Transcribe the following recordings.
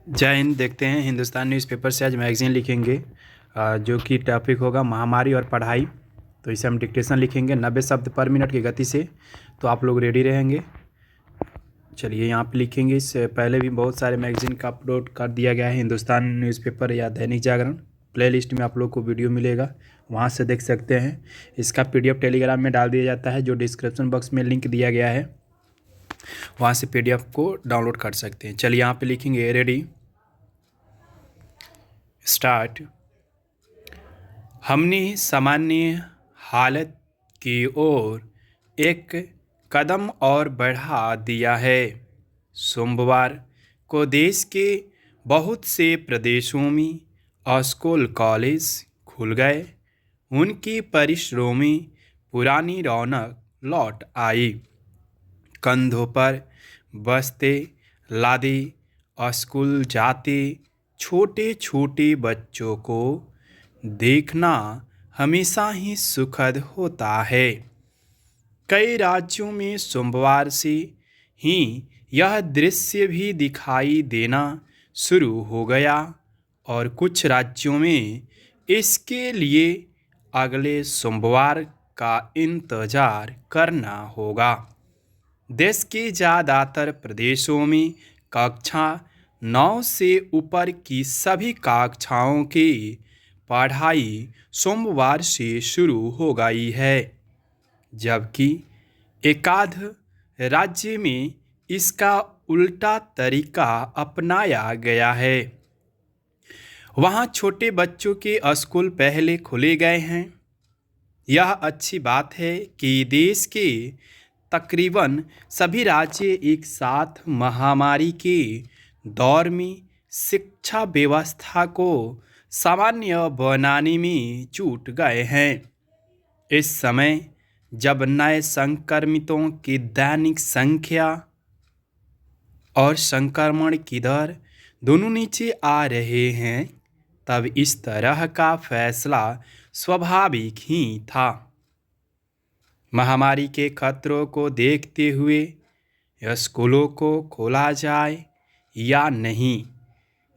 जय हिंद। देखते हैं हिंदुस्तान न्यूज़पेपर से आज मैगज़ीन लिखेंगे जो कि टॉपिक होगा महामारी और पढ़ाई। तो इसे हम डिक्टेशन लिखेंगे 90 शब्द पर मिनट की गति से। तो आप लोग रेडी रहेंगे। चलिए यहाँ पे लिखेंगे। इससे पहले भी बहुत सारे मैगज़ीन का अपलोड कर दिया गया है, हिंदुस्तान न्यूज़पेपर या दैनिक जागरण। प्लेलिस्ट में आप लोग को वीडियो मिलेगा, वहाँ से देख सकते हैं। इसका PDF टेलीग्राम में डाल दिया जाता है, जो डिस्क्रिप्शन बॉक्स में लिंक दिया गया है, वहाँ से PDF को डाउनलोड कर सकते हैं। चलिए यहाँ पे लिखेंगे रेडी स्टार्ट। हमने सामान्य हालत की ओर एक कदम और बढ़ा दिया है। सोमवार को देश के बहुत से प्रदेशों में स्कूल कॉलेज खुल गए। उनकी परिसरों में पुरानी रौनक लौट आई। कंधों पर बस्ते लादे स्कूल जाते छोटे छोटे बच्चों को देखना हमेशा ही सुखद होता है। कई राज्यों में सोमवार से ही यह दृश्य भी दिखाई देना शुरू हो गया और कुछ राज्यों में इसके लिए अगले सोमवार का इंतजार करना होगा। देश के ज़्यादातर प्रदेशों में कक्षा 9 से ऊपर की सभी कक्षाओं की पढ़ाई सोमवार से शुरू हो गई है, जबकि एकाध राज्य में इसका उल्टा तरीका अपनाया गया है। वहाँ छोटे बच्चों के स्कूल पहले खोले गए हैं। यह अच्छी बात है कि देश के तकरीबन सभी राज्य एक साथ महामारी के दौर में शिक्षा व्यवस्था को सामान्य बनाने में जुट गए हैं। इस समय जब नए संक्रमितों की दैनिक संख्या और संक्रमण की दर दोनों नीचे आ रहे हैं, तब इस तरह का फैसला स्वाभाविक ही था। महामारी के खतरों को देखते हुए स्कूलों को खोला जाए या नहीं,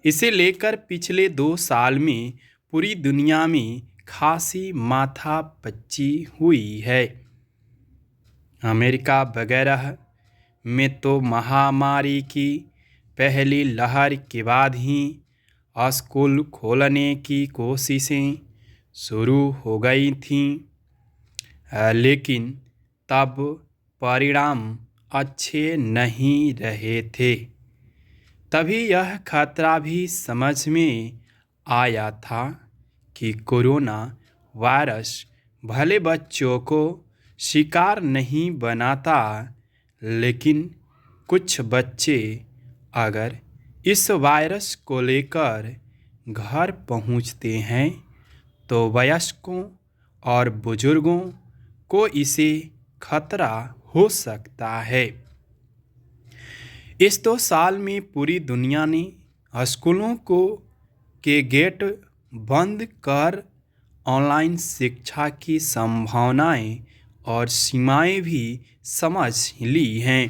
इसे लेकर पिछले 2 साल में पूरी दुनिया में खासी माथापच्ची हुई है। अमेरिका वगैरह में तो महामारी की पहली लहर के बाद ही स्कूल खोलने की कोशिशें शुरू हो गई थीं, लेकिन तब परिणाम अच्छे नहीं रहे थे। तभी यह खतरा भी समझ में आया था कि कोरोना वायरस भले बच्चों को शिकार नहीं बनाता, लेकिन कुछ बच्चे अगर इस वायरस को लेकर घर पहुंचते हैं तो वयस्कों और बुजुर्गों को इसे खतरा हो सकता है। इस 2 साल में पूरी दुनिया ने स्कूलों के गेट बंद कर ऑनलाइन शिक्षा की संभावनाएं और सीमाएं भी समझ ली हैं।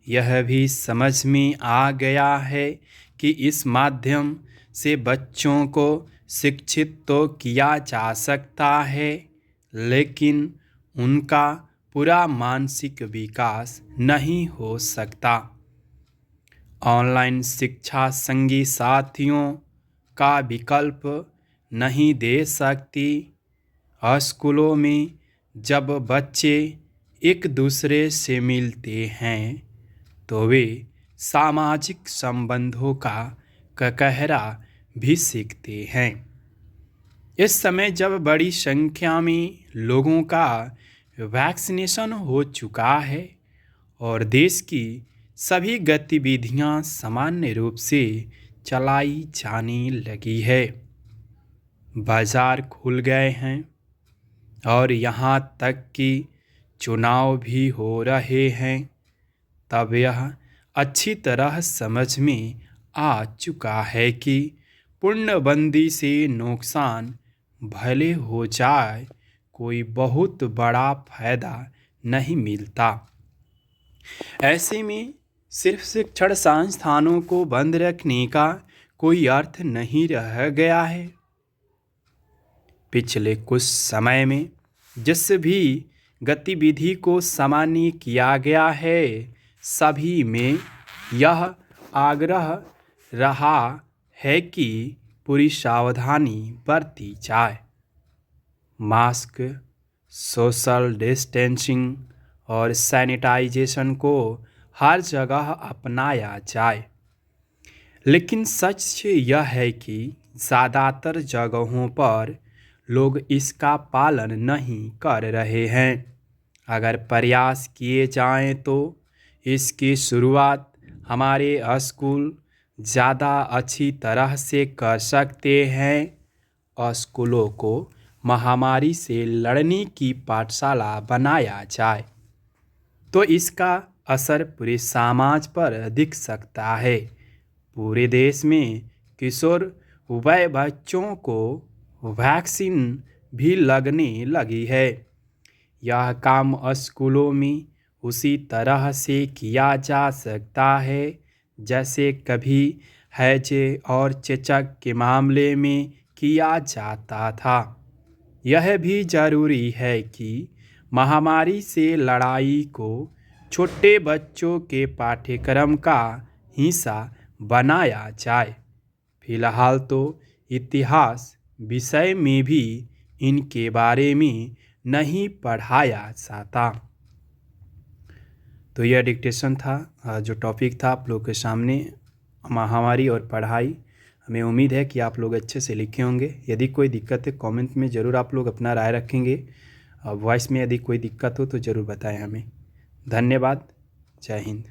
यह भी समझ में आ गया है कि इस माध्यम से बच्चों को शिक्षित तो किया जा सकता है, लेकिन उनका पूरा मानसिक विकास नहीं हो सकता। ऑनलाइन शिक्षा संगी साथियों का विकल्प नहीं दे सकती। स्कूलों में जब बच्चे एक दूसरे से मिलते हैं तो वे सामाजिक संबंधों का ककहरा भी सीखते हैं। इस समय जब बड़ी संख्या में लोगों का वैक्सीनेशन हो चुका है और देश की सभी गतिविधियां सामान्य रूप से चलाई जाने लगी है, बाजार खुल गए हैं और यहाँ तक कि चुनाव भी हो रहे हैं, तब यह अच्छी तरह समझ में आ चुका है कि पूर्णबंदी से नुकसान भले हो जाए, कोई बहुत बड़ा फायदा नहीं मिलता। ऐसे में सिर्फ शिक्षण संस्थानों को बंद रखने का कोई अर्थ नहीं रह गया है। पिछले कुछ समय में जिस भी गतिविधि को सामान्य किया गया है, सभी में यह आग्रह रहा है कि पूरी सावधानी बरती जाए। मास्क, सोशल डिस्टेंसिंग और सैनिटाइजेशन को हर जगह अपनाया जाए। लेकिन सच यह है कि ज़्यादातर जगहों पर लोग इसका पालन नहीं कर रहे हैं। अगर प्रयास किए जाएं तो इसकी शुरुआत हमारे स्कूल ज़्यादा अच्छी तरह से कर सकते हैं। स्कूलों को महामारी से लड़ने की पाठशाला बनाया जाए तो इसका असर पूरे समाज पर दिख सकता है। पूरे देश में किशोर वय बच्चों को वैक्सीन भी लगने लगी है। यह काम स्कूलों में उसी तरह से किया जा सकता है जैसे कभी हैजे और चेचक के मामले में किया जाता था। यह भी जरूरी है कि महामारी से लड़ाई को छोटे बच्चों के पाठ्यक्रम का हिस्सा बनाया जाए। फिलहाल तो इतिहास विषय में भी इनके बारे में नहीं पढ़ाया जाता। तो यह डिक्टेशन था, जो टॉपिक था आप लोग के सामने, महामारी और पढ़ाई। हमें उम्मीद है कि आप लोग अच्छे से लिखे होंगे। यदि कोई दिक्कत है कमेंट में ज़रूर आप लोग अपना राय रखेंगे। वॉइस में यदि कोई दिक्कत हो तो ज़रूर बताएं हमें। धन्यवाद। जय हिंद।